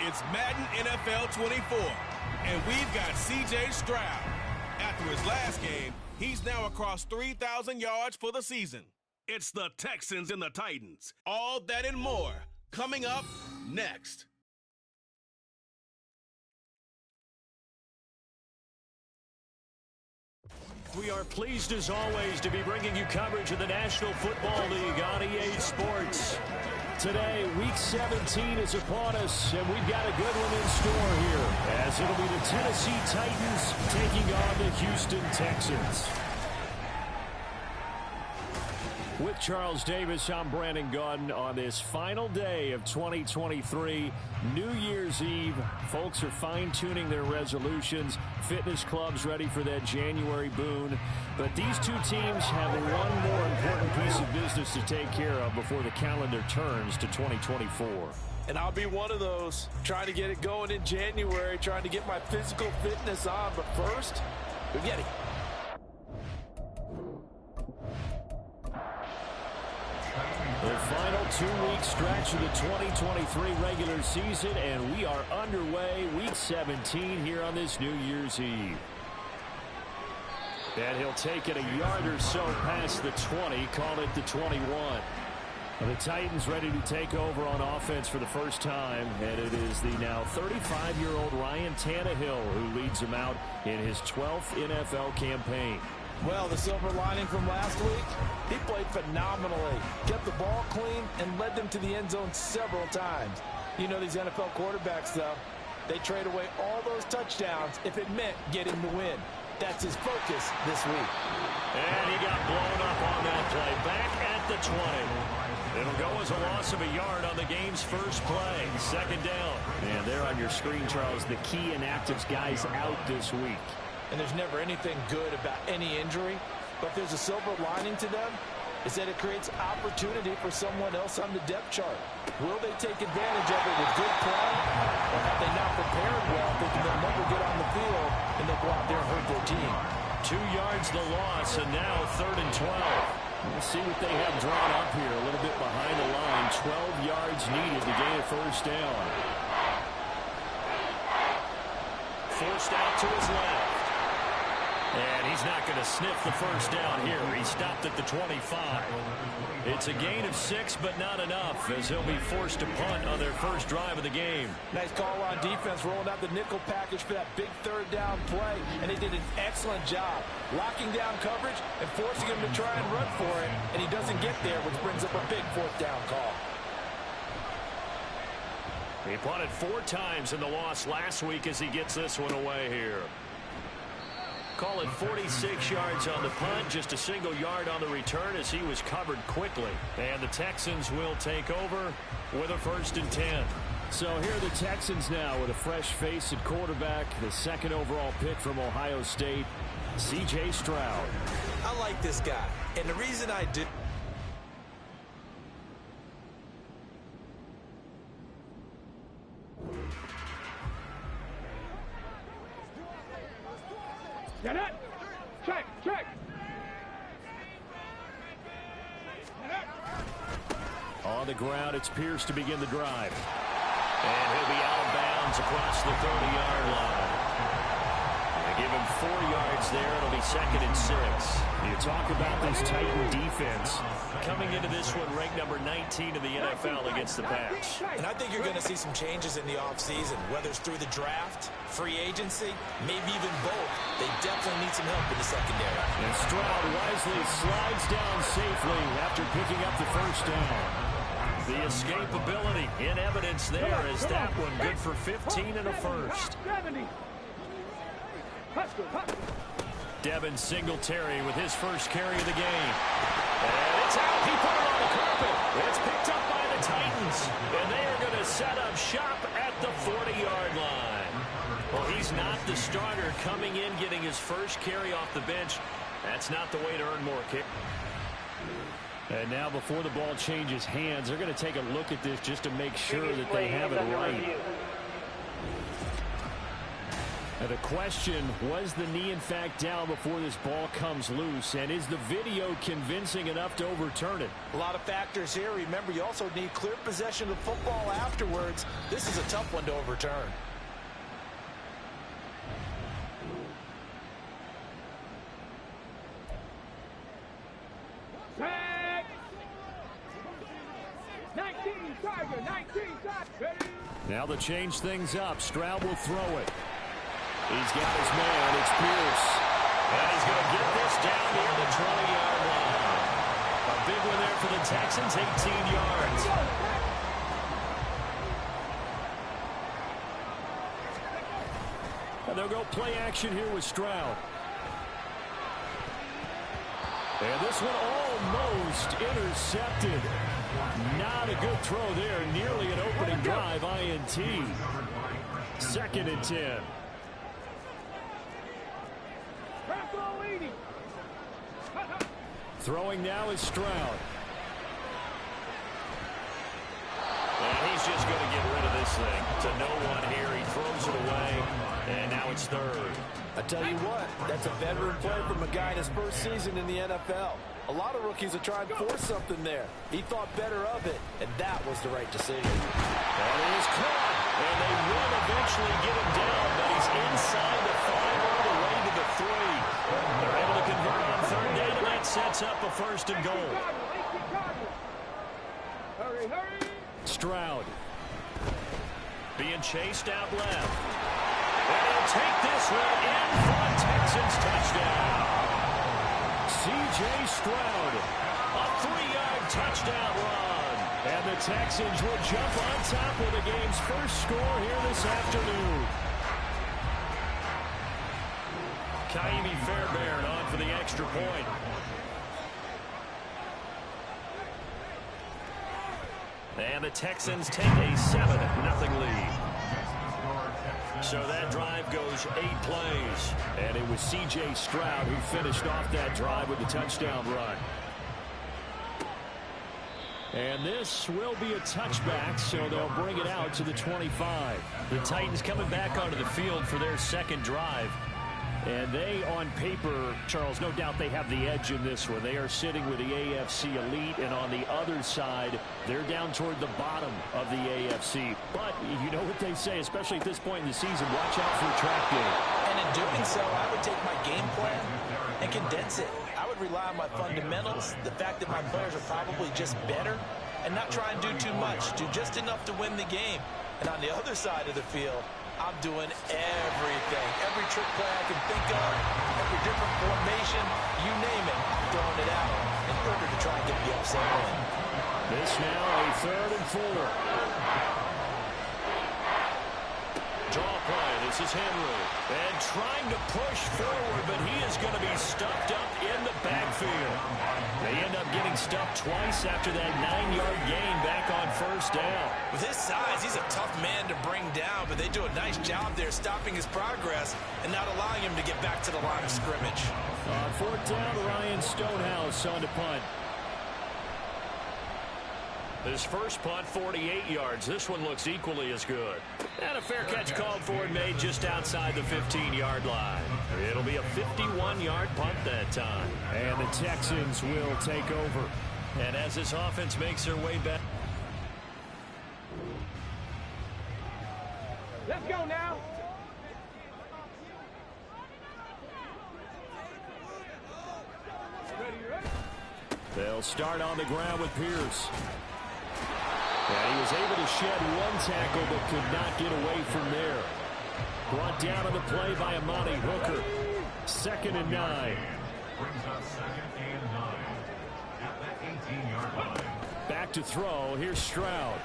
It's Madden NFL 24, and we've got C.J. Stroud. After his last game, he's now across 3,000 yards for the season. It's the Texans and the Titans. All that and more coming up next. We are pleased, as always, to be bringing you coverage of the National Football League on EA Sports. Today, Week 17 is upon us, and we've got a good one in store here, as it'll be the Tennessee Titans taking on the Houston Texans. With Charles Davis, I'm Brandon Gunn on this final day of 2023, New Year's Eve. Folks are fine-tuning their resolutions. Fitness clubs ready for that January boon. But these two teams have one more important piece of business to take care of before the calendar turns to 2024. And I'll be one of those, trying to get it going in January, trying to get my physical fitness on. But first, we get it. The final 2-week stretch of the 2023 regular season, and we are underway, Week 17 here on this New Year's Eve. And he'll take it a yard or so past the 20, call it the 21. The Titans ready to take over on offense for the first time, and it is the now 35-year-old Ryan Tannehill who leads them out in his 12th NFL campaign. Well, the silver lining from last week, he played phenomenally, kept the ball clean, and led them to the end zone several times. You know these NFL quarterbacks, though, they trade away all those touchdowns if it meant getting the win. That's his focus this week. And he got blown up on that play, back at the 20. It'll go as a loss of a yard on the game's first play, second down. And there on your screen, Charles, the key inactives guys out this week. And there's never anything good about any injury, but there's a silver lining to them, is that it creates opportunity for someone else on the depth chart. Will they take advantage of it with good play, or have they not prepared well, thinking they'll never get on the field, and they'll go out there and hurt their team? 2 yards the loss, and now 3rd and 12. We'll see what they have drawn up here, a little bit behind the line. 12 yards needed to gain a first down. Forced out to his left. And he's not going to sniff the first down here. He stopped at the 25. It's a gain of 6, but not enough, as he'll be forced to punt on their first drive of the game. Nice call on defense, rolling out the nickel package for that big 3rd down play, and they did an excellent job locking down coverage and forcing him to try and run for it, and he doesn't get there, which brings up a big 4th down call. He punted 4 times in the loss last week as he gets this one away here. Call it 46 yards on the punt, just a single yard on the return as he was covered quickly. And the Texans will take over with a 1st and 10. So here are the Texans now with a fresh face at quarterback, the 2nd overall pick from Ohio State, C.J. Stroud. I like this guy, and the reason I do... Get it! Check! On the ground, it's Pierce to begin the drive. And he'll be out of bounds across the 30-yard line. They give him 4 yards there. It'll be 2nd and 6. You talk about this Titan defense. Coming into this one, ranked number 19 in the NFL against the pass. And I think you're going to see some changes in the offseason, whether it's through the draft, free agency, maybe even both. They definitely need some help in the secondary. And Stroud wisely slides down safely after picking up the first down. The escapability in evidence there is that one good for 15 and a first. Devin Singletary with his first carry of the game. And it's out. He put it on the carpet. It's picked up by the Titans. And they are going to set up shop at the 40-yard line. Well, he's not the starter coming in, getting his first carry off the bench. That's not the way to earn more kick. And now before the ball changes hands, they're going to take a look at this just to make sure that they have it right. Now the question, was the knee in fact down before this ball comes loose? And is the video convincing enough to overturn it? A lot of factors here. Remember, you also need clear possession of football afterwards. This is a tough one to overturn. Now to change things up, Stroud will throw it. He's got his man, it's Pierce. And he's going to get this down near the 20-yard line. A big one there for the Texans, 18 yards. And they'll go play action here with Stroud. And this one almost intercepted. Not a good throw there. Nearly an opening drive, INT. 2nd and 10. Throwing now is Stroud. And he's just going to get rid of this thing. To no one here. He throws it away. And now it's 3rd. I tell you what, that's a veteran play from a guy in his first season in the NFL. A lot of rookies are trying to force something there. He thought better of it, and that was the right decision. And he is caught. And they will eventually get him down, but he's inside the 5 all the way to the 3. They're able to convert on 3rd down, and that sets up a 1st and goal. Stroud being chased out left. And he'll take this one in for a Texans touchdown. C.J. Stroud, a 3-yard touchdown run. And the Texans will jump on top of the game's first score here this afternoon. Kaimi Fairbairn on for the extra point. And the Texans take a 7-0 lead. So that drive goes 8 plays. And it was C.J. Stroud who finished off that drive with the touchdown run. And this will be a touchback, so they'll bring it out to the 25. The Titans coming back onto the field for their 2nd drive. And they, on paper, Charles, no doubt they have the edge in this one. They are sitting with the AFC elite, and on the other side, they're down toward the bottom of the AFC. But you know what they say, especially at this point in the season, watch out for a trap game. And in doing so, I would take my game plan and condense it. I would rely on my fundamentals, the fact that my players are probably just better, and not try and do too much, do just enough to win the game. And on the other side of the field, I'm doing everything. Every trick play I can think of, every different formation, you name it, I'm throwing it out in order to try and get the upset win. This now a 3rd and 4. Draw play. This is Henry. And trying to push forward, but he is going to be stuffed up in the backfield. They end up getting stuffed twice after that 9-yard gain back on 1st down. With his size, he's a tough man to bring down, but they do a nice job there stopping his progress and not allowing him to get back to the line of scrimmage. On 4th down, Ryan Stonehouse on to punt. His first punt, 48 yards. This one looks equally as good. And a fair catch called for and made just outside the 15-yard line. It'll be a 51-yard punt that time. And the Texans will take over. And as this offense makes their way back. They'll start on the ground with Pierce. And he was able to shed one tackle but could not get away from there. Brought down on the play by Amani Hooker. 2nd and 9. Brings up 2nd and 9 at the 18-yard line. Back to throw. Here's Stroud.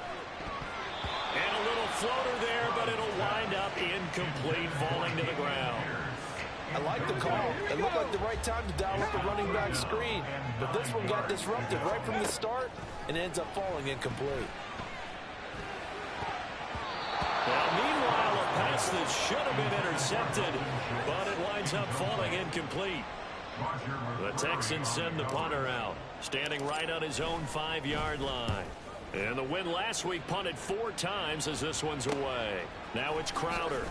And a little floater there, but it'll wind up incomplete, falling to the ground. I like the call. It looked like the right time to dial up the running back screen. But this one got disrupted right from the start and ends up falling incomplete. Now, meanwhile, a pass that should have been intercepted, but it winds up falling incomplete. The Texans send the punter out, standing right on his own 5-yard line. And the win last week punted 4 times as this one's away. Now it's Crowder.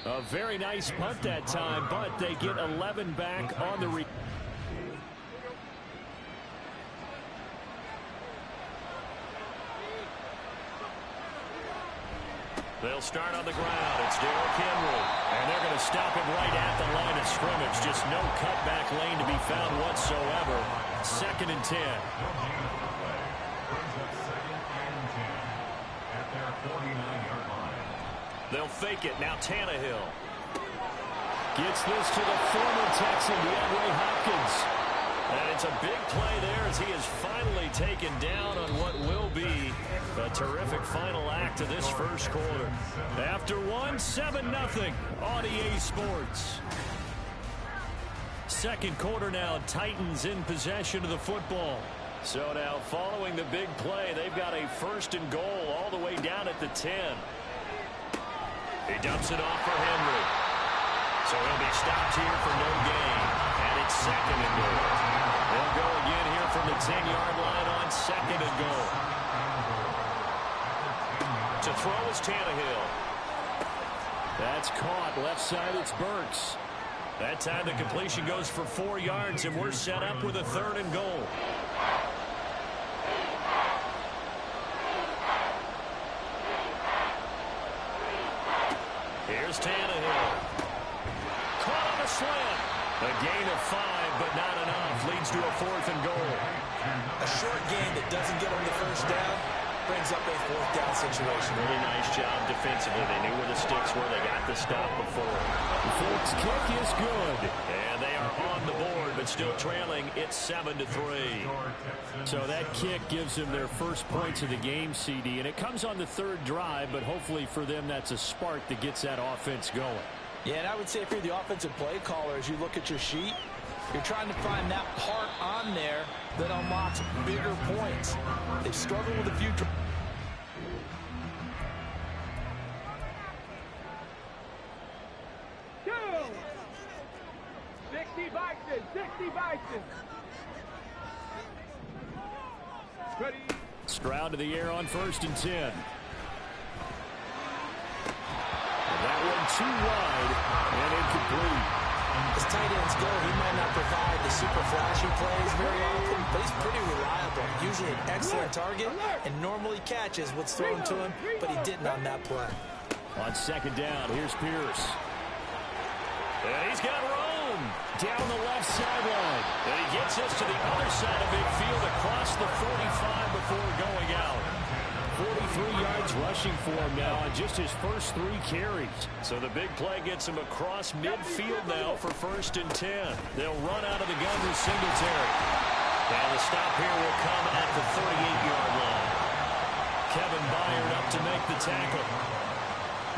A very nice punt that time, but they get 11 back on the They'll start on the ground. It's Derrick Henry. And they're going to stop him right at the line of scrimmage. Just no cutback lane to be found whatsoever. 2nd and 10. They'll fake it. Now Tannehill. Gets this to the former Texan, DeAndre Hopkins. And it's a big play there as he is finally taken down on what will be a terrific final act of this first quarter. After one, 7-0 on EA Sports. Second quarter now, Titans in possession of the football. So now following the big play, they've got a 1st and goal all the way down at the 10. He dumps it off for Henry. So he'll be stopped here for no gain. And it's 2nd and goal. They'll go again here from the 10-yard line on 2nd and goal. To throw is Tannehill. That's caught. Left side, it's Burks. That time the completion goes for 4 yards, and we're set up with a 3rd and goal. Here's Tannehill. Caught on a slant. A gain of 5, but not enough. Leads to a 4th and goal. A short gain that doesn't get them the first down brings up a 4th down situation. Really nice job defensively. They knew where the sticks were. They got the stop before. The Forks kick is good. And they are on the board, but still trailing. It's 7-3. So that kick gives them their first points of the game, CD. And it comes on the 3rd drive, but hopefully for them that's a spark that gets that offense going. Yeah, and I would say if you're the offensive play caller, as you look at your sheet, you're trying to find that part on there that unlocks bigger points. They've struggled with a few. 60 Bison, 60 Bison. Ready. Stroud to the air on 1st and 10. That one too wide and incomplete. As tight ends go, he might not provide the super flashy plays very often, but he's pretty reliable. Usually an excellent target and normally catches what's thrown to him, but he didn't on that play. On 2nd down, here's Pierce. And he's got Rome down the left sideline. And he gets us to the other side of midfield across the 45 before going out. 43 yards rushing for him now on just his first 3 carries. So the big play gets him across midfield now for 1st and 10. They'll run out of the gun with Singletary. And the stop here will come at the 38-yard line. Kevin Byard up to make the tackle.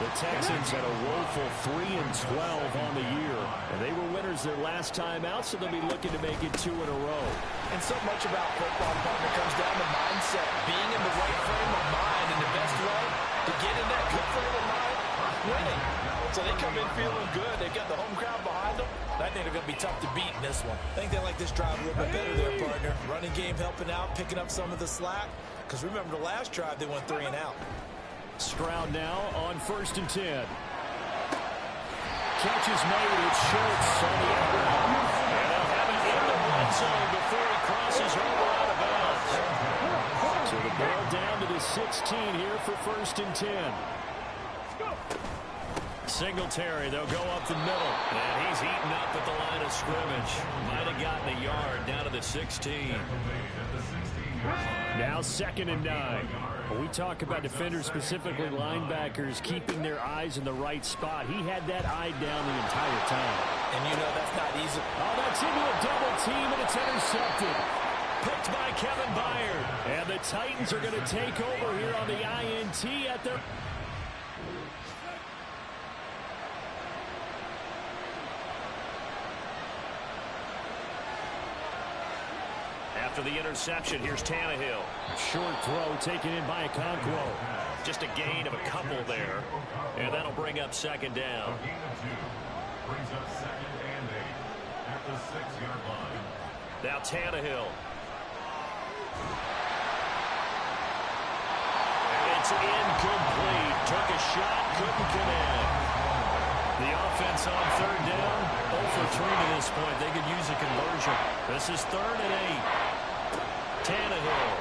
The Texans had a woeful 3-12 on the year. And they were winners their last time out, so they'll be looking to make it 2 in a row. And so much about football, partner, comes down to mindset. Being in the right frame of mind, and the best way to get in that good frame of mind, winning. So they come in feeling good. They've got the home crowd behind them. I think they're going to be tough to beat in this one. I think they like this drive a little bit better there, partner. Running game helping out, picking up some of the slack. Because remember the last drive, they went 3 and out. Stroud now on 1st and 10. Catch is made. It's Schultz on the end route. And they'll have it in the red zone before he crosses over out of bounds. So the ball down to the 16 here for 1st and 10. Singletary. They'll go up the middle. And he's eaten up at the line of scrimmage. Might have gotten a yard down to the 16. Now 2nd and 9. When we talk about defenders, specifically linebackers, keeping their eyes in the right spot, he had that eye down the entire time. And you know that's not easy. Oh, that's into a double team, and it's intercepted. Picked by Kevin Byard. And the Titans are going to take over here on the INT at their... After the interception, here's Tannehill. Short throw taken in by Okonkwo. Just a gain of a couple there. And that'll bring up 2nd down. Gain of 2. Brings up 2nd and 8 at the 6-yard line. Now Tannehill. And it's incomplete. Took a shot, couldn't connect. The offense on 3rd down, 0 for 3 to this point. They could use a conversion. This is 3rd and 8. Tannehill.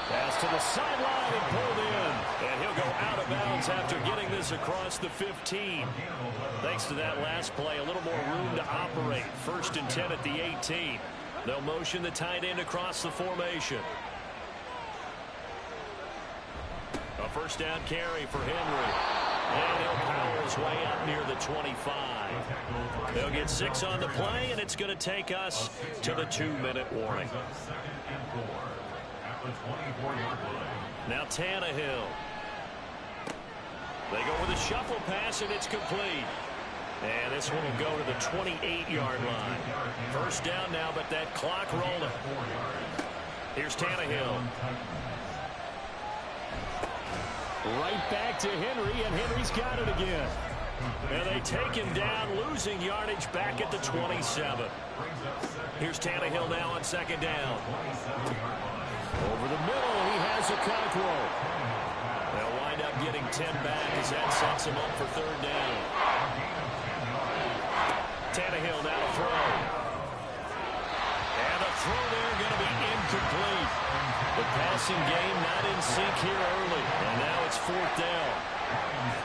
Pass to the sideline and pulled in. And he'll go out of bounds after getting this across the 15. Thanks to that last play, a little more room to operate. 1st and 10 at the 18. They'll motion the tight end across the formation. A 1st down carry for Henry. And he'll power his way up near the 25. They'll get 6 on the play, and it's going to take us to the 2-minute warning. Now Tannehill. They go with a shuffle pass, and it's complete. And this one will go to the 28-yard line. 1st down now, but that clock rolling. Here's Tannehill. Right back to Henry, and Henry's got it again. And they take him down, losing yardage back at the 27. Here's Tannehill now on 2nd down. Over the middle, he has Okonkwo. They'll wind up getting 10 back as that sets him up for 3rd down. Tannehill now to throw. And the throw there going to be incomplete. The passing game not in sync here early. And now it's 4th down.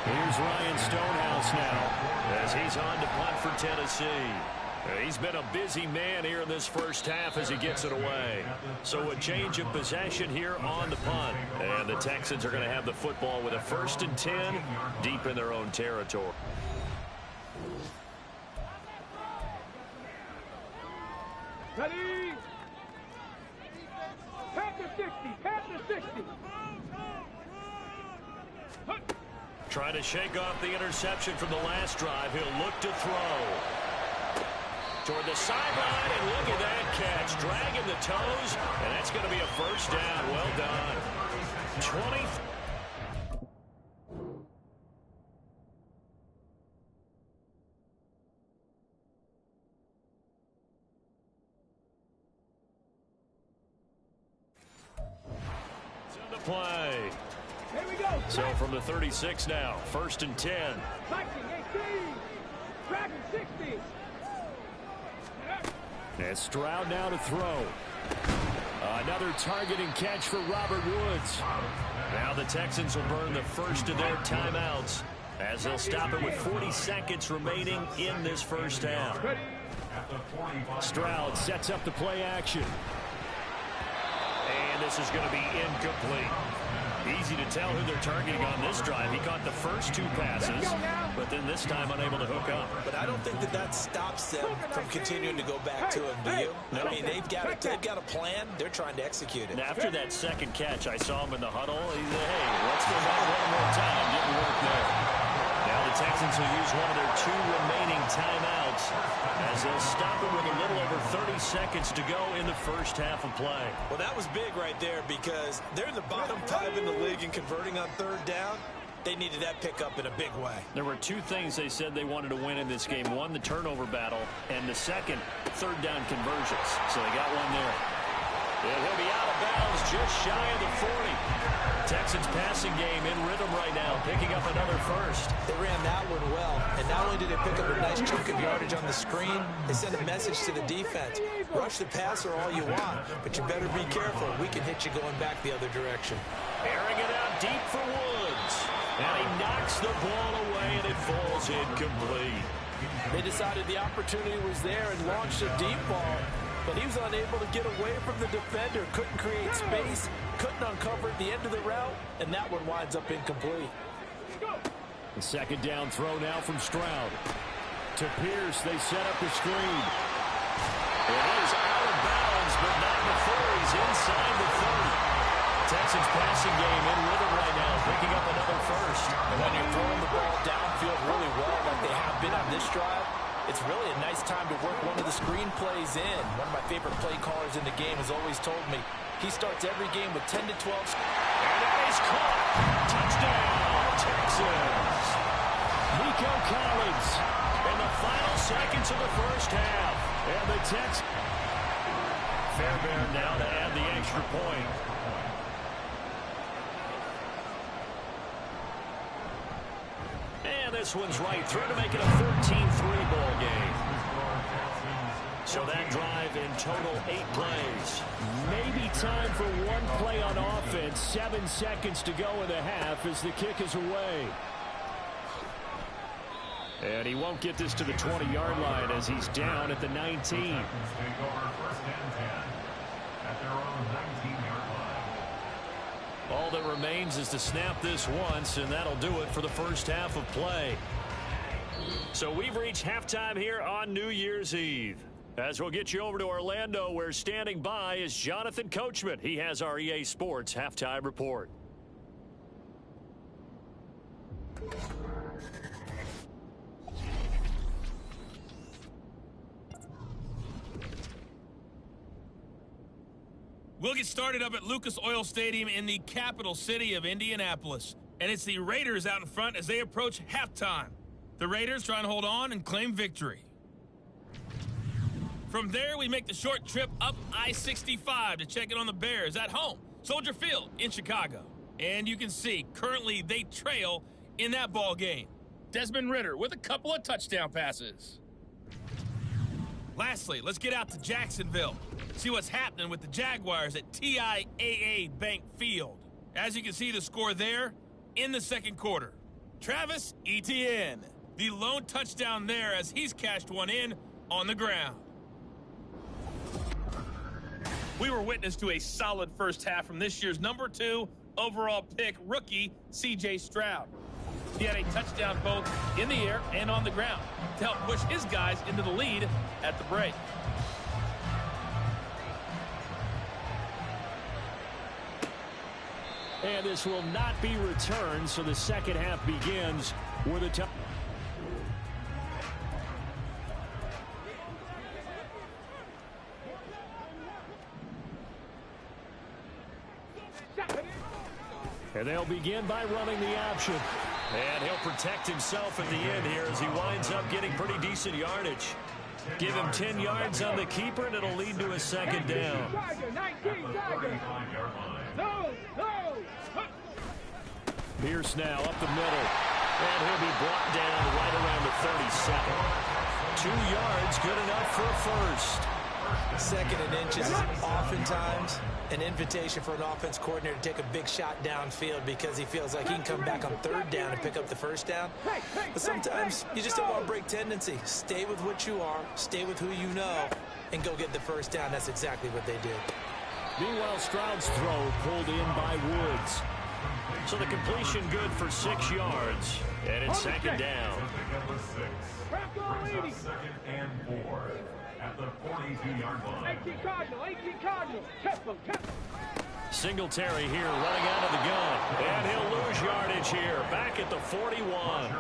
Here's Ryan Stonehouse now as he's on to punt for Tennessee. He's been a busy man here in this first half as he gets it away. So a change of possession here on the punt. And the Texans are going to have the football with a 1st and 10 deep in their own territory. Ready? Panther 60, Panther 60. Trying to shake off the interception from the last drive. He'll look to throw. Toward the sideline, and look at that catch. Dragging the toes, and that's going to be a 1st down. Well done. 20. To the play. Here we go. So from the 36 now, 1st and 10. Viking 18. Dragon 60. And Stroud now to throw. Another targeting catch for Robert Woods. Now the Texans will burn the first of their timeouts as they'll stop it with 40 seconds remaining in this first half. Stroud sets up the play action. And this is going to be incomplete. Easy to tell who they're targeting on this drive. He caught the first 2 passes, but then this time unable to hook up. But I don't think that stops them from continuing to go back to him, do you? No. I mean, they've got a plan. They're trying to execute it. And after that second catch, I saw him in the huddle. He said, hey, let's go back one more time. Didn't work there. Now the Texans will use one of their 2 remaining timeouts as they'll stop it with a little over 30 seconds to go in the first half of play. Well, that was big right there because they're in the bottom 5 in the league and converting on 3rd down. They needed that pickup in a big way. There were 2 things they said they wanted to win in this game. One, the turnover battle, and the second, 3rd down conversions. So they got one there. And he'll be out of bounds just shy of the 40. Texans passing game in rhythm right now, picking up another first. They ran that one well, and not only did they pick up a nice chunk of yardage on the screen, they sent a message to the defense. Rush the passer all you want, but you better be careful. We can hit you going back the other direction. Airing it out deep for Woods. And he knocks the ball away, and it falls incomplete. They decided the opportunity was there and launched a deep ball, but he was unable to get away from the defender, couldn't create space, couldn't uncover at the end of the route, and that one winds up incomplete. The second down throw now from Stroud. To Pierce, they set up the screen. It is out of bounds, but not before he's inside the 30. Texans passing game in rhythm right now, picking up another first. And when you're throwing the ball downfield really well like they have been on this drive, it's really a nice time to work one of the screen plays in. One of my favorite play callers in the game has always told me he starts every game with 10 to 12. And it is caught. Touchdown, Texans. Nico Collins. In the final seconds of the first half. And the Texans. Fairbairn now to add the extra point. And this one's right through to make it a 13-3 ball game. So that drive in total 8 plays. Maybe time for one play on offense. 7 seconds to go in the half as the kick is away. And he won't get this to the 20-yard line as he's down at the 19. All that remains is to snap this once, and that'll do it for the first half of play. So we've reached halftime here on New Year's Eve. As we'll get you over to Orlando, where standing by is Jonathan Coachman. He has our EA Sports halftime report. We'll get started up at Lucas Oil Stadium in the capital city of Indianapolis. And it's the Raiders out in front as they approach halftime. The Raiders trying to hold on and claim victory. From there, we make the short trip up I-65 to check in on the Bears at home, Soldier Field in Chicago. And you can see, currently they trail in that ball game. Desmond Ridder with a couple of touchdown passes. Lastly, let's get out to Jacksonville. See what's happening with the Jaguars at TIAA Bank Field. As you can see the score there in the second quarter. Travis Etienne, the lone touchdown there as he's cashed one in on the ground. We were witness to a solid first half from this year's number 2 overall pick rookie, C.J. Stroud. He had a touchdown both in the air and on the ground to help push his guys into the lead at the break. And this will not be returned, so the second half begins with a touchdown. And they'll begin by running the option. And he'll protect himself at the end here as he winds up getting pretty decent yardage. Give him 10 yards on the keeper, and it'll lead to a second down. Pierce now up the middle. And he'll be brought down right around the 32nd. 2 yards, good enough for a first. Second and inches is oftentimes an invitation for an offense coordinator to take a big shot downfield because he feels like he can come back on third down and pick up the first down. But sometimes you just don't want to break tendency. Stay with what you are, stay with who you know, and go get the first down. That's exactly what they did. Meanwhile, Stroud's throw pulled in by Woods. So the completion good for 6 yards. And it's second down. Second and 4 at the 42-yard line. 18 Cardinal. Test him. Singletary here running out of the gun. And he'll lose yardage here. Back at the 41.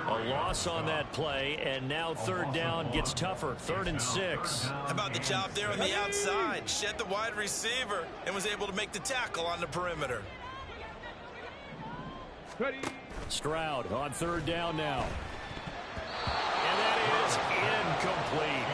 A loss on that play, and now third down gets tougher. 3rd and 6. How about the job there on the outside? Shed the wide receiver and was able to make the tackle on the perimeter. Stroud on third down now. And that is incomplete.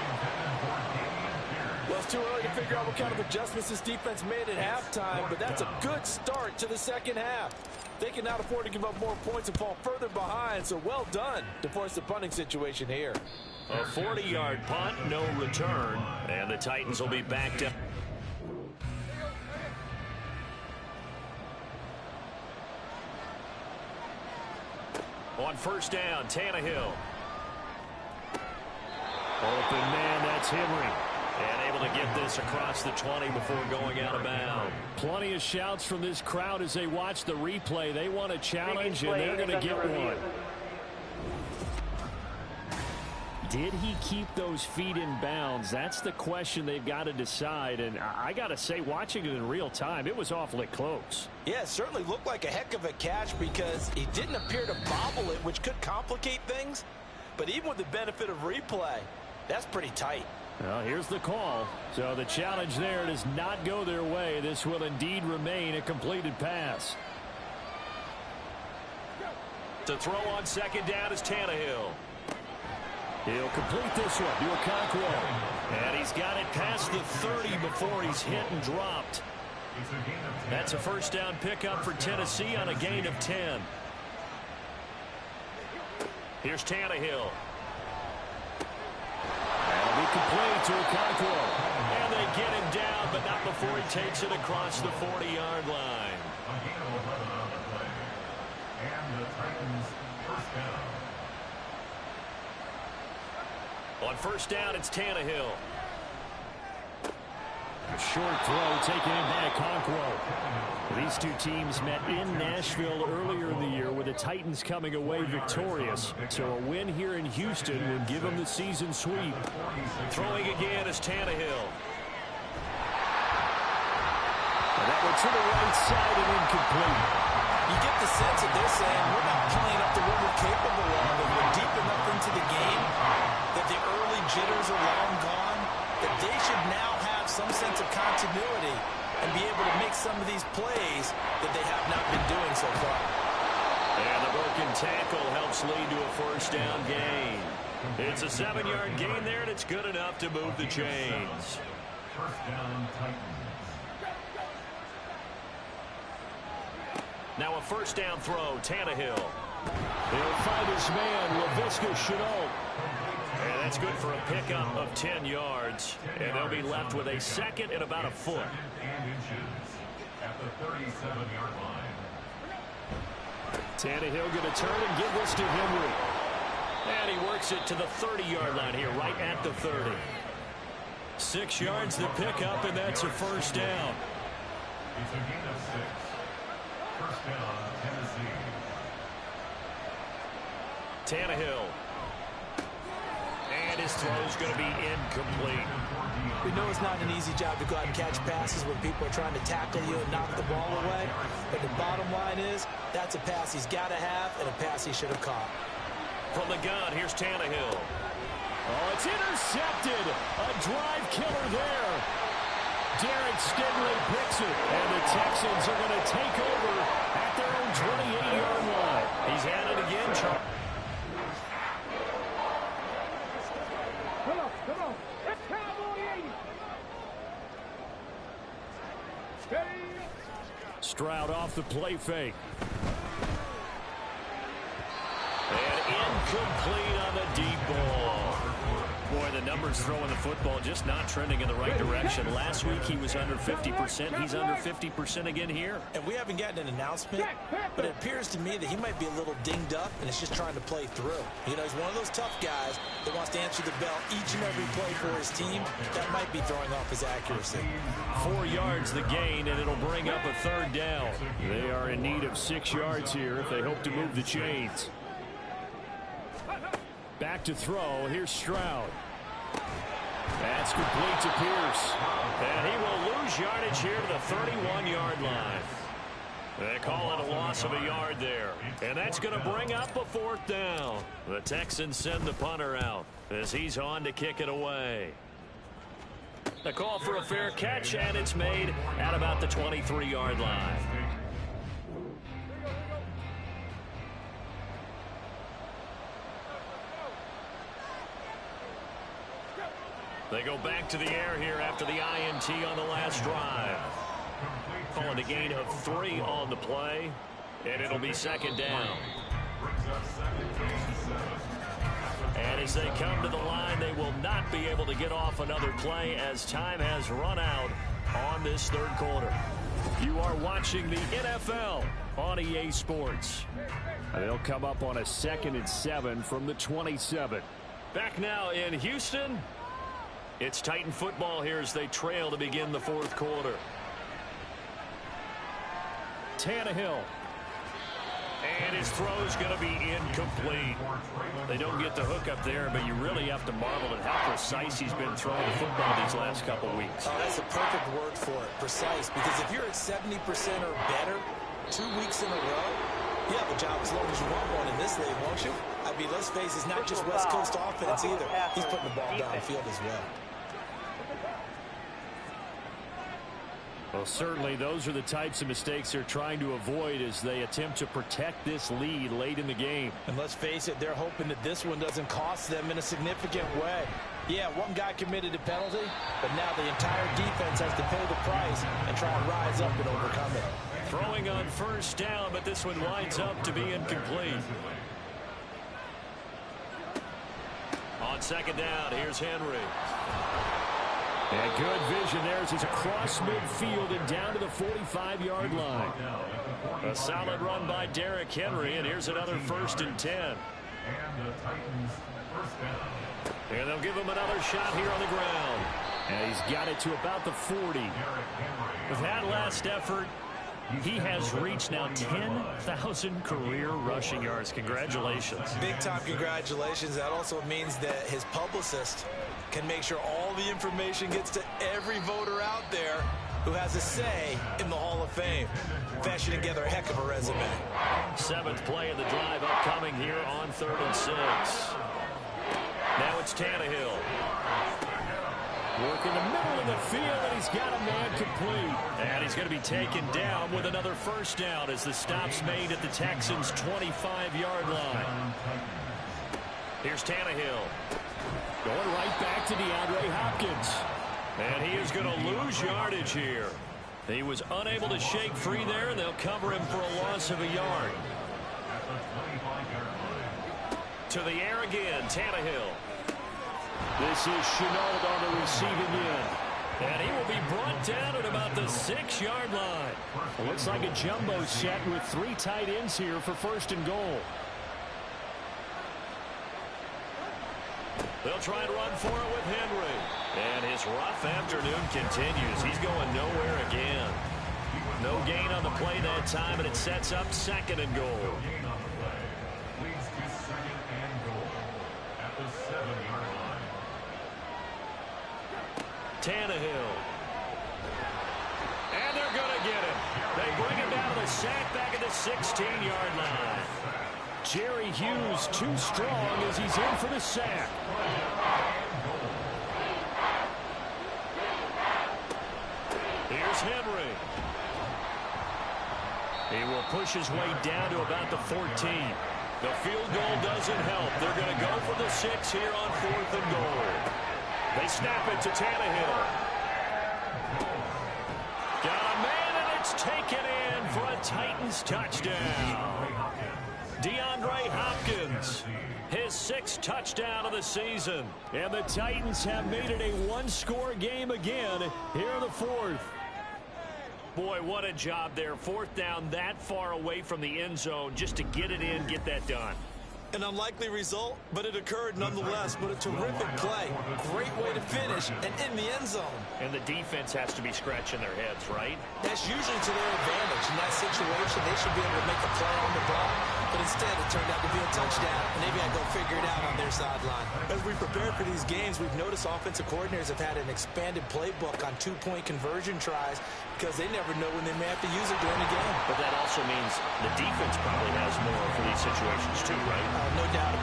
Well, it's too early to figure out what kind of adjustments this defense made at halftime, but that's a good start to the second half. They cannot afford to give up more points and fall further behind, so well done to force the punting situation here. A 40-yard punt, no return, and the Titans will be backed up. On first down, Tannehill. Open man, that's Henry. And able to get this across the 20 before going out of bounds. Plenty of shouts from this crowd as they watch the replay. They want a challenge, and they're going to get one. Did he keep those feet in bounds? That's the question they've got to decide. And I got to say, watching it in real time, it was awfully close. Yeah, it certainly looked like a heck of a catch because he didn't appear to bobble it, which could complicate things. But even with the benefit of replay, that's pretty tight. Well, here's the call. So the challenge there does not go their way. This will indeed remain a completed pass. To throw on second down is Tannehill. He'll complete this one to Okonkwo. And he's got it past the 30 before he's hit and dropped. That's a first down pickup for Tennessee on a gain of 10. Here's Tannehill. That'll be complete to Okonkwo. And they get him down, but not before he takes it across the 40-yard line. A gain of 11 on the play. And the Titans first down. On first down, it's Tannehill. A short throw taken in by Okonkwo. These two teams met in Nashville earlier in the year with the Titans coming away victorious. So a win here in Houston would give them the season sweep. Throwing again is Tannehill. And that one to the right side and incomplete. You get the sense that they're saying we're not playing up to what we're capable of, and we're deep enough into the game that the early jitters are long gone, that they should now have some sense of continuity and be able to make some of these plays that they have not been doing so far. And the broken tackle helps lead to a first down gain. It's a 7-yard gain there, and it's good enough to move the chains. First down, Titans. Now a first down throw, Tannehill. He'll find his man, LaVisca Chenault. And that's good for a pickup of 10 yards. And they'll be left with a second and about a foot. Second and inches at the 37-yard line. Tannehill going to turn and give this to Henry. And he works it to the 30-yard line here, right at the 30. 6 yards the pickup, and that's a first down. It's a gain of 6. First down, Tennessee. Tannehill. And his throw's going to be incomplete. We know it's not an easy job to go out and catch passes when people are trying to tackle you and knock the ball away. But the bottom line is, that's a pass he's got to have and a pass he should have caught. From the gun, here's Tannehill. Oh, it's intercepted. A drive killer there. Derek Stingley picks it. And the Texans are going to take over at their own 28-yard line. He's at it again, Charles. Come on. It's Cowboy 80. Steady. Stroud off the play fake. And incomplete on the deep ball. Boy, the numbers throwing the football just not trending in the right direction. Last week he was under 50%. He's under 50% again here. And we haven't gotten an announcement, but it appears to me that he might be a little dinged up and is just trying to play through. You know, he's one of those tough guys that wants to answer the bell each and every play for his team. That might be throwing off his accuracy. 4 yards the gain, and it'll bring up a third down. They are in need of 6 yards here if they hope to move the chains. Back to throw. Here's Stroud. That's complete to Pierce. And he will lose yardage here to the 31-yard line. They call it a loss of a yard there. And that's going to bring up a fourth down. The Texans send the punter out as he's on to kick it away. The call for a fair catch, and it's made at about the 23-yard line. They go back to the air here after the INT on the last drive. Calling a gain of 3 on the play, and it'll be second down. And as they come to the line, they will not be able to get off another play as time has run out on this third quarter. You are watching the NFL on EA Sports. They'll come up on a 2nd and 7 from the 27. Back now in Houston. It's Titan football here as they trail to begin the 4th quarter. Tannehill. And his throw's going to be incomplete. They don't get the hook up there, but you really have to marvel at how precise he's been throwing the football these last couple weeks. Oh, that's the perfect word for it, precise. Because if you're at 70% or better 2 weeks in a row, you have a job as long as you want one in this league, won't you? I mean, let's face it, it's not just West Coast offense either. He's putting the ball downfield as well. Well, certainly those are the types of mistakes they're trying to avoid as they attempt to protect this lead late in the game. And let's face it, they're hoping that this one doesn't cost them in a significant way. Yeah, one guy committed a penalty, but now the entire defense has to pay the price and try and rise up and overcome it. Throwing on 1st down, but this one winds up to be incomplete. On 2nd down, here's Henry. And good vision there as he's across midfield and down to the 45-yard line. A solid run by Derrick Henry, and here's another 1st and 10. And the Titans first down. And they'll give him another shot here on the ground. And he's got it to about the 40. With that last effort, he has reached now 10,000 career rushing yards. Congratulations. Big-time congratulations. That also means that his publicist can make sure all the information gets to every voter out there who has a say in the Hall of Fame. Fashioning together a heck of a resume. 7th play of the drive upcoming here on 3rd and 6. Now it's Tannehill. Work in the middle of the field, and he's got a man complete. And he's going to be taken down with another 1st down as the stop's made at the Texans' 25-yard line. Here's Tannehill. Going right back to DeAndre Hopkins. And he is going to lose yardage here. He was unable to shake free there, and they'll cover him for a loss of a yard. To the air again, Tannehill. This is Chenault on the receiving end. And he will be brought down at about the 6-yard line. It looks like a jumbo set with 3 tight ends here for 1st and goal. They'll try and run for it with Henry. And his rough afternoon continues. He's going nowhere again. No gain on the play that time, and it sets up 2nd and goal. Leads to 2nd and goal at the 7-yard line. Tannehill. And they're going to get him. They bring him down to the sack back at the 16-yard line. Jerry Hughes too strong as he's in for the sack. Here's Henry. He will push his way down to about the 14. The field goal doesn't help. They're going to go for the 6 here on 4th and goal. They snap it to Tannehill. Got a man, and it's taken in for a Titans touchdown. DeAndre Hopkins, his 6th touchdown of the season. And the Titans have made it a 1-score game again here in the 4th. Boy, what a job there. 4th down that far away from the end zone just to get it in, get that done. An unlikely result, but it occurred nonetheless. But a terrific play. Great way to finish and in the end zone. And the defense has to be scratching their heads, right? That's usually to their advantage. In that situation, they should be able to make a play on the ball. But instead, it turned out to be a touchdown. And they've got to go figure it out on their sideline. As we prepare for these games, we've noticed offensive coordinators have had an expanded playbook on 2-point conversion tries because they never know when they may have to use it during the game. But that also means the defense probably has more for these situations too, right? No doubt.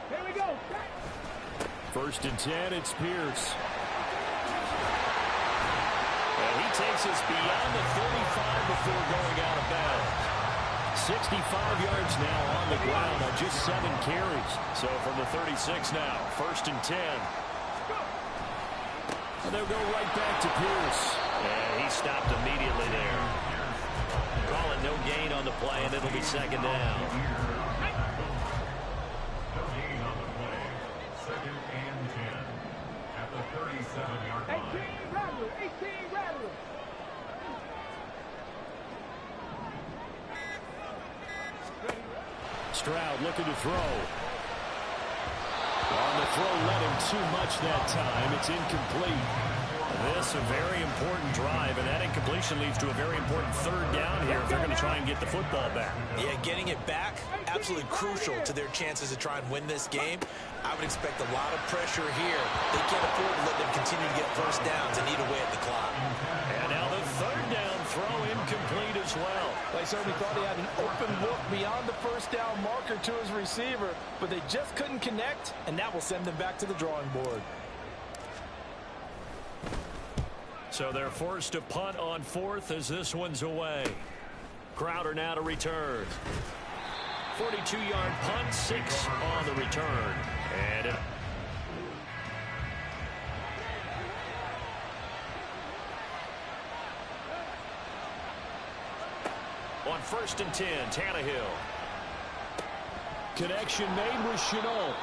Here we go. 1st and 10, it's Pierce. And he takes us beyond the 35 before going out of bounds. 65 yards now on the ground on just 7 carries. So from the 36 now, 1st and 10. And they'll go right back to Pierce. And he stopped immediately there. Call it no gain on the play, and it'll be 2nd down. No gain on the play. 2nd and 10 at the 36. 7-yard 18 line. Rattler, 18 Rattler. Stroud looking to throw. On the throw, let him too much that time. It's incomplete. This a very important drive, and that incompletion leads to a very important third down here if they're going to try and get the football back. Yeah, getting it back, absolutely crucial to their chances to try and win this game. I would expect a lot of pressure here. They can't afford to let them continue to get first downs and eat away at the clock. And now the third down throw incomplete as well. They certainly thought he had an open look beyond the first down marker to his receiver, but they just couldn't connect, and that will send them back to the drawing board. So they're forced to punt on fourth as this one's away. Crowder now to return. 42-yard punt, 6 on the return. And on 1st and 10, Tannehill. Connection made with Chenault.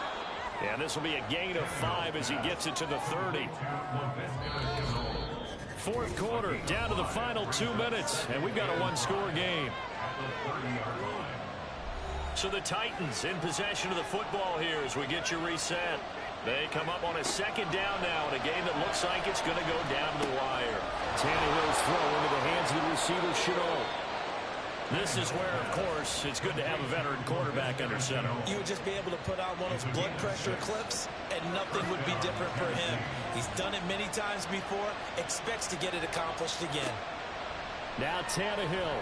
And this will be a gain of 5 as he gets it to the 30. Fourth quarter, down to the final 2 minutes, and we've got a one-score game. So the Titans in possession of the football here as we get you reset. They come up on a second down now in a game that looks like it's going to go down to the wire. Tannehill's throw into the hands of the receiver, Chenault. This is where, of course, it's good to have a veteran quarterback under center. You would just be able to put on one of those blood pressure clips, and nothing would be different for him. He's done it many times before, expects to get it accomplished again. Now Tannehill.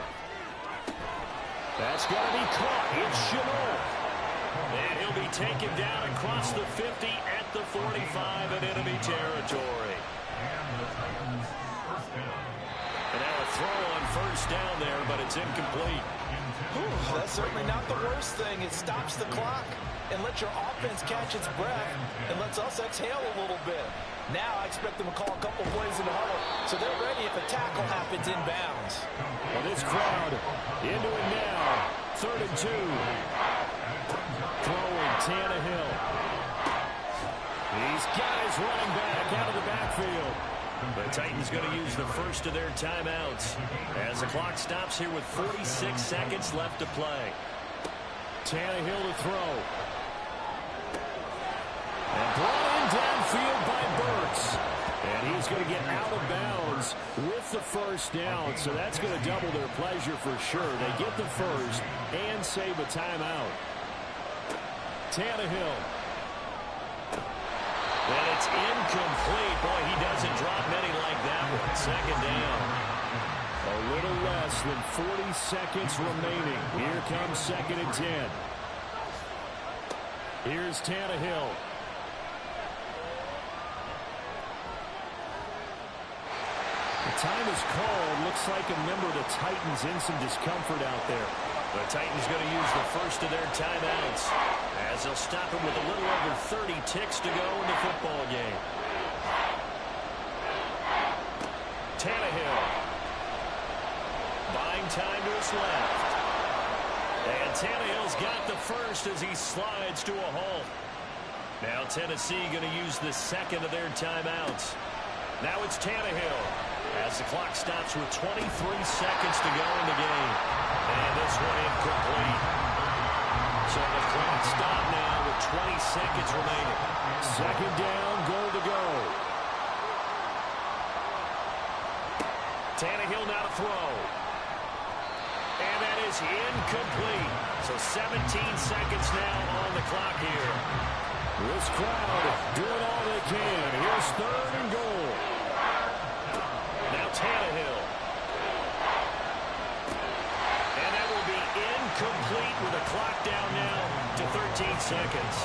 That's going to be caught. It's Chenault. And he'll be taken down across the 50 at the 45 in enemy territory. And the Titans first down. And now a throw on first down there, but it's incomplete. That's certainly not the worst thing. It stops the clock and lets your offense catch its breath and lets us exhale a little bit. Now I expect them to call a couple plays in the huddle, so they're ready if a tackle happens inbounds. Well, this crowd into it now. 3rd and 2. Throwing Tannehill. He's got his running back out of the backfield. The Titans going to use the first of their timeouts as the clock stops here with 46 seconds left to play. Tannehill to throw. And brought in downfield by Burks. And he's going to get out of bounds with the first down. So that's going to double their pleasure for sure. They get the first and save a timeout. Tannehill. And it's incomplete. Boy, he doesn't drop many like that one. Second down. A little less than 40 seconds remaining. Here comes 2nd and 10. Here's Tannehill. The time is called. Looks like a member of the Titans in some discomfort out there. The Titans going to use the first of their timeouts as they'll stop him with a little over 30 ticks to go in the football game. Tannehill buying time to his left. And Tannehill's got the first as he slides to a halt. Now Tennessee going to use the second of their timeouts. Now it's Tannehill as the clock stops with 23 seconds to go in the game. And this one incomplete. So the clock stopped now with 20 seconds remaining. 2nd down, goal to go. Tannehill now to throw. And that is incomplete. So 17 seconds now on the clock here. This crowd doing all they can. Here's 3rd and goal. Now Tannehill. And that will be incomplete with the clock down now to 13 seconds.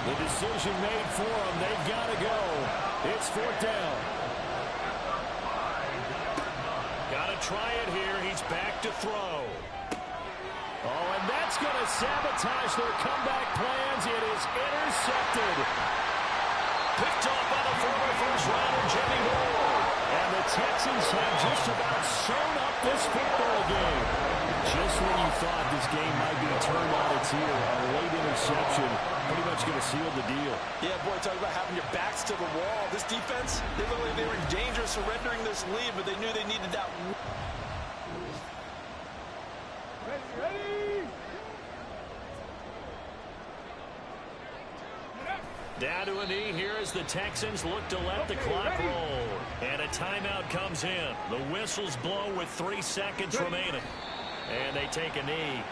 The decision made for them. They've got to go. It's 4th down. Got to try it here. He's back to throw. Oh, and that's going to sabotage their comeback plans. It is intercepted. Picked off by the former first-rounder Jimmy Ward. And the Texans have just about sewn up this football game. Just when you thought this game might be turned on its ear, a late interception pretty much going to seal the deal. Yeah, boy, talk about having your backs to the wall. This defense, they looked like they were in danger of surrendering this lead, but they knew they needed that. Ready. Down to a knee here as the Texans look to let the clock roll. And a timeout comes in. The whistles blow with 3 seconds remaining. And they take a knee.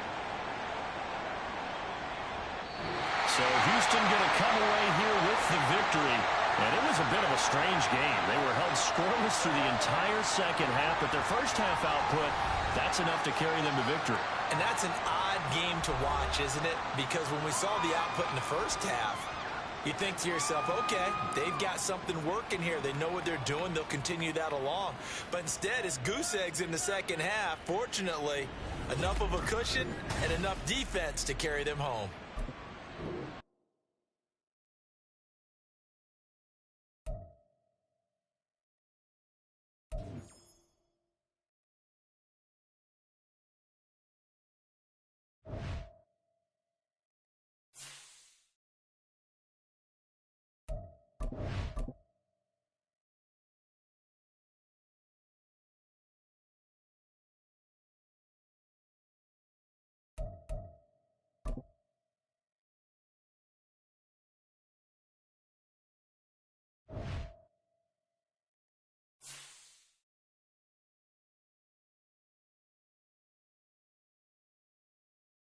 So Houston going to come away here with the victory. And it was a bit of a strange game. They were held scoreless through the entire second half, but their first half output, that's enough to carry them to victory. And that's an odd game to watch, isn't it? Because when we saw the output in the first half, you think to yourself, okay, they've got something working here. They know what they're doing. They'll continue that along. But instead, it's goose eggs in the second half. Fortunately, enough of a cushion and enough defense to carry them home.